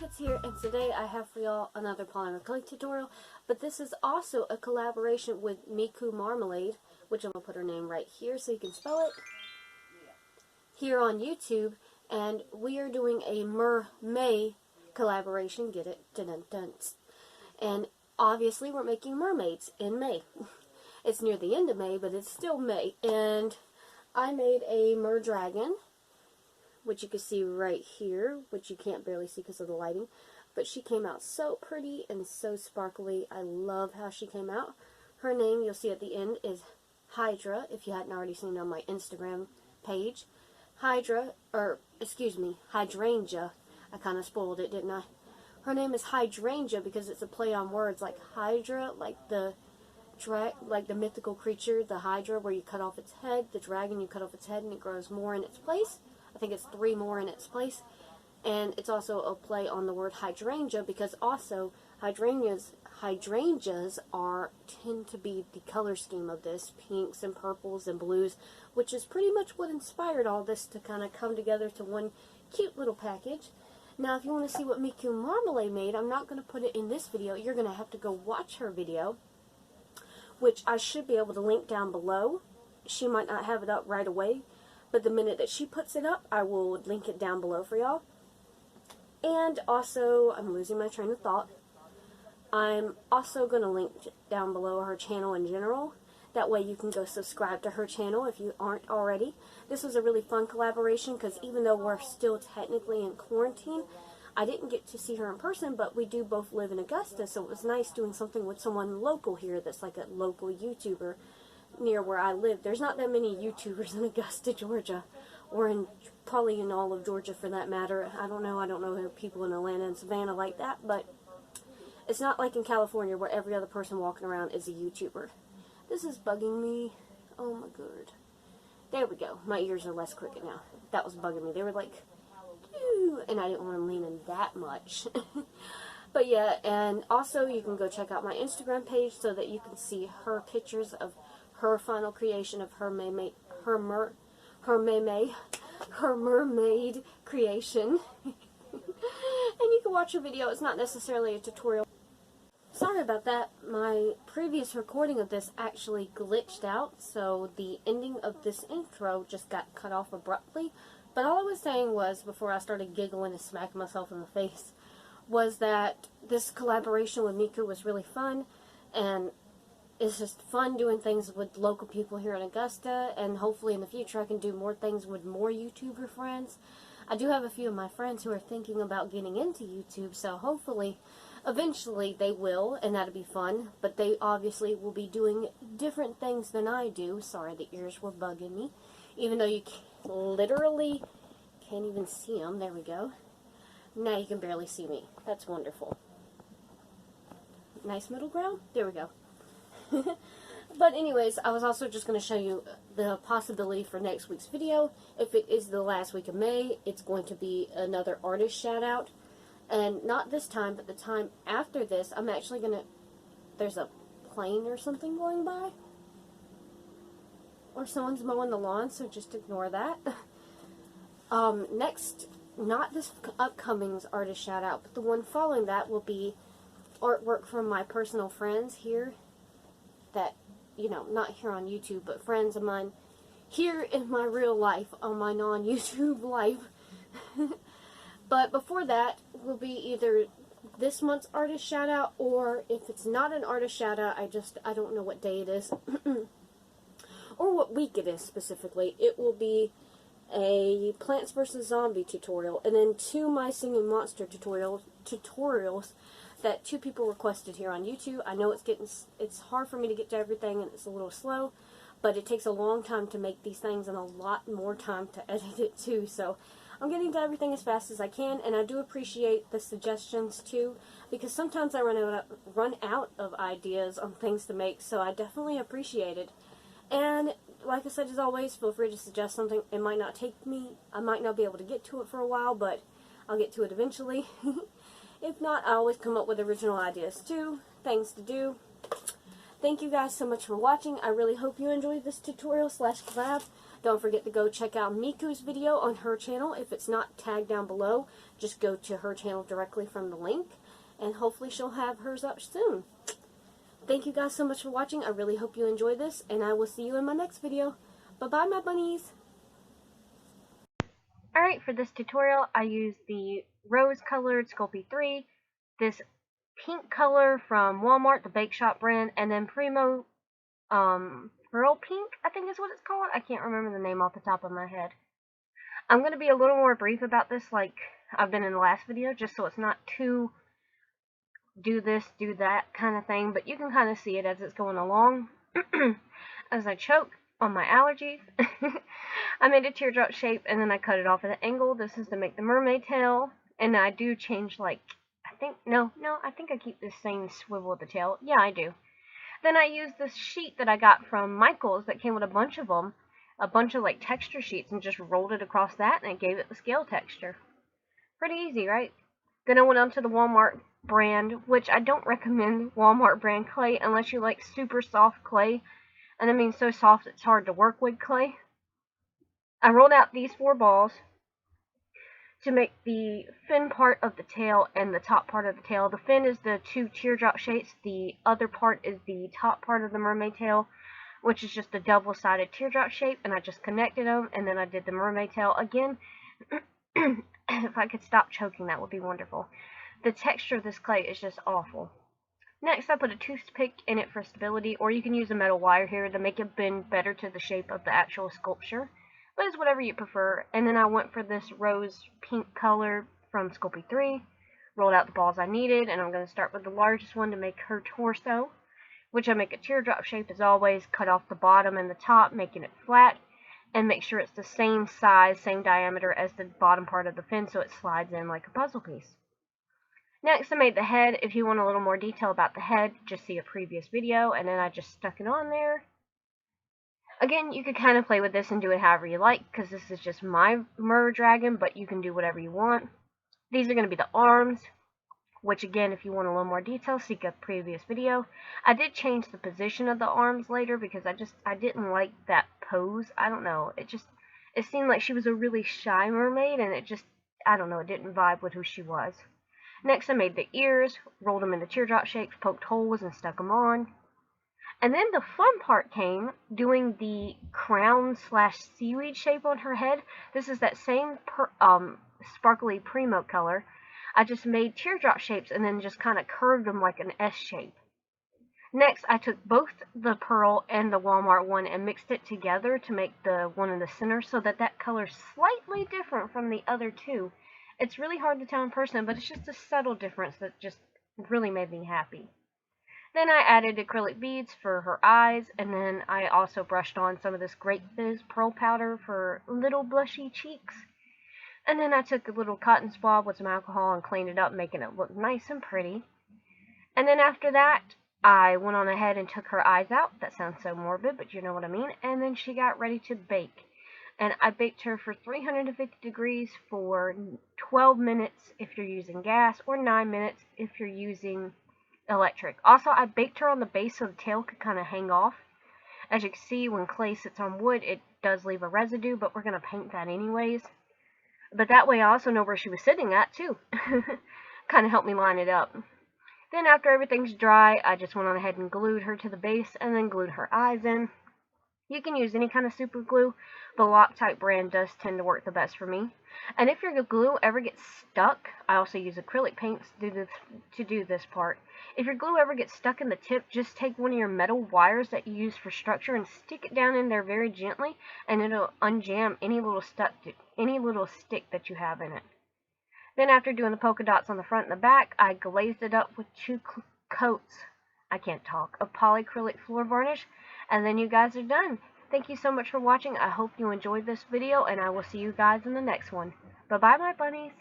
It's here, and today I have for y'all another polymer clay tutorial, but this is also a collaboration with Miku Marmalade, which I'm going to put her name right here so you can spell it, here on YouTube, and we are doing a Mer-May collaboration, get it, dun-dun-dun, and obviously we're making mermaids in May. It's near the end of May, but it's still May, and I made a merdragon, which you can see right here, which you can't barely see because of the lighting, but she came out so pretty and so sparkly. I love how she came out. Her name, you'll see at the end, is Hydra, if you hadn't already seen it on my Instagram page. Hydrangea. I kind of spoiled it, didn't I? Her name is Hydrangea because it's a play on words, like Hydra, like the mythical creature, the Hydra, where you cut off its head, the dragon, you cut off its head and it grows more in its place. I think it's 3 more in its place. And it's also a play on the word hydrangea because also hydrangeas tend to be the color scheme of this, pinks and purples and blues, which is pretty much what inspired all this to kind of come together to one cute little package. Now, if you want to see what Miku Marmalade made, I'm not going to put it in this video. You're going to have to go watch her video, which I should be able to link down below. She might not have it up right away, but the minute that she puts it up, I will link it down below for y'all. And also, I'm losing my train of thought. I'm also going to link down below her channel in general. That way you can go subscribe to her channel if you aren't already. This was a really fun collaboration because even though we're still technically in quarantine, I didn't get to see her in person, but we do both live in Augusta, so it was nice doing something with someone local here that's like a local YouTuber near where I live. There's not that many YouTubers in Augusta, Georgia, or probably in all of Georgia for that matter. I don't know people in Atlanta and Savannah like that, but it's not like in California where every other person walking around is a YouTuber. This is bugging me. Oh my god. There we go. My ears are less crooked now. That was bugging me. They were like, ew, and I didn't want to lean in that much. But yeah, and also you can go check out my Instagram page so that you can see her pictures of her final creation of her mermaid creation. And you can watch her video. It's not necessarily a tutorial. Sorry about that. My previous recording of this actually glitched out, so the ending of this intro just got cut off abruptly. But all I was saying was, before I started giggling and smacking myself in the face, was that this collaboration with Miku was really fun, and it's just fun doing things with local people here in Augusta, and hopefully in the future I can do more things with more YouTuber friends. I do have a few of my friends who are thinking about getting into YouTube, so hopefully, eventually they will, and that'll be fun, but they obviously will be doing different things than I do. Sorry, the ears were bugging me, even though you literally can't even see them. There we go. Now you can barely see me. That's wonderful. Nice middle ground? There we go. But anyways, I was also just going to show you the possibility for next week's video. If it is the last week of May, it's going to be another artist shout out. And not this time, but the time after this, I'm actually going to... There's a plane or something going by. Or someone's mowing the lawn, so just ignore that. Next, not this upcoming's artist shout out, but the one following that will be artwork from my personal friends here. That, you know, not here on YouTube, but friends of mine here in my real life, on my non-YouTube life. But before that will be either this month's artist shout out, or if it's not an artist shout out, I don't know what day it is or what week it is specifically. It will be a Plants vs. Zombie tutorial, and then 2 My Singing Monster tutorials that 2 people requested here on YouTube. I know it's hard for me to get to everything, and it's a little slow, but it takes a long time to make these things and a lot more time to edit it too, so I'm getting to everything as fast as I can, and I do appreciate the suggestions too, because sometimes I run out of ideas on things to make, so I definitely appreciate it. And like I said, as always, feel free to suggest something. It might not take me, I might not be able to get to it for a while, but I'll get to it eventually. If not, I always come up with original ideas too, things to do. Thank you guys so much for watching. I really hope you enjoyed this tutorial / collab. Don't forget to go check out Miku's video on her channel. If it's not tagged down below, just go to her channel directly from the link, and hopefully she'll have hers up soon. Thank you guys so much for watching. I really hope you enjoyed this, and I will see you in my next video. Bye-bye, my bunnies! Alright, for this tutorial, I used the rose-colored Sculpey 3, this pink color from Walmart, the Bake Shop brand, and then Primo Pearl Pink, I think is what it's called. I can't remember the name off the top of my head. I'm going to be a little more brief about this like I've been in the last video, just so it's not too do this, do that kind of thing, but you can kind of see it as it's going along. As I choke on my allergies, I made a teardrop shape and then I cut it off at an angle. This is to make the mermaid tail, and I do change I think I keep this same swivel of the tail. Yeah, I do. Then I used this sheet that I got from Michael's that came with a bunch of them, a bunch of like texture sheets, and just rolled it across that and it gave it the scale texture. Pretty easy, right? Then I went on to the Walmart brand, which I don't recommend Walmart brand clay unless you like super soft clay. And I mean so soft it's hard to work with clay. I rolled out these 4 balls to make the fin part of the tail and the top part of the tail. The fin is the 2 teardrop shapes. The other part is the top part of the mermaid tail, which is just a double-sided teardrop shape, and I just connected them, and then I did the mermaid tail again. If I could stop choking, that would be wonderful. The texture of this clay is just awful. Next, I put a toothpick in it for stability, or you can use a metal wire here to make it bend better to the shape of the actual sculpture. But it's whatever you prefer. And then I went for this rose pink color from Sculpey 3, rolled out the balls I needed, and I'm going to start with the largest one to make her torso, which I make a teardrop shape as always, cut off the bottom and the top, making it flat, and make sure it's the same size, same diameter as the bottom part of the fin so it slides in like a puzzle piece. Next, I made the head. If you want a little more detail about the head, just see a previous video, and then I just stuck it on there. Again, you could kind of play with this and do it however you like, because this is just my merdragon, but you can do whatever you want. These are going to be the arms, which again, if you want a little more detail, seek a previous video. I did change the position of the arms later, because I didn't like that pose. I don't know, it seemed like she was a really shy mermaid, and it didn't vibe with who she was. Next, I made the ears, rolled them into teardrop shapes, poked holes, and stuck them on. And then the fun part came doing the crown/seaweed shape on her head. This is that same sparkly Primo color. I just made teardrop shapes and then just kind of curved them like an S shape. Next, I took both the pearl and the Walmart one and mixed it together to make the one in the center so that color is slightly different from the other two. It's really hard to tell in person, but it's just a subtle difference that just really made me happy. Then I added acrylic beads for her eyes, and then I also brushed on some of this Grape Fizz pearl powder for little blushy cheeks. And then I took a little cotton swab with some alcohol and cleaned it up, making it look nice and pretty. And then after that, I went on ahead and took her eyes out. That sounds so morbid, but you know what I mean. And then she got ready to bake. And I baked her for 350 degrees for 12 minutes if you're using gas, or 9 minutes if you're using electric. Also, I baked her on the base so the tail could kind of hang off. As you can see, when clay sits on wood, it does leave a residue, but we're going to paint that anyways. But that way I also know where she was sitting at, too. Kind of helped me line it up. Then after everything's dry, I just went on ahead and glued her to the base, and then glued her eyes in. You can use any kind of super glue. The Loctite brand does tend to work the best for me. And if your glue ever gets stuck, I also use acrylic paints to do this part. If your glue ever gets stuck in the tip, just take one of your metal wires that you use for structure and stick it down in there very gently, and it'll unjam any little stick that you have in it. Then after doing the polka dots on the front and the back, I glazed it up with 2 coats, of polyacrylic floor varnish, and then you guys are done. Thank you so much for watching. I hope you enjoyed this video, and I will see you guys in the next one. Bye-bye, my bunnies.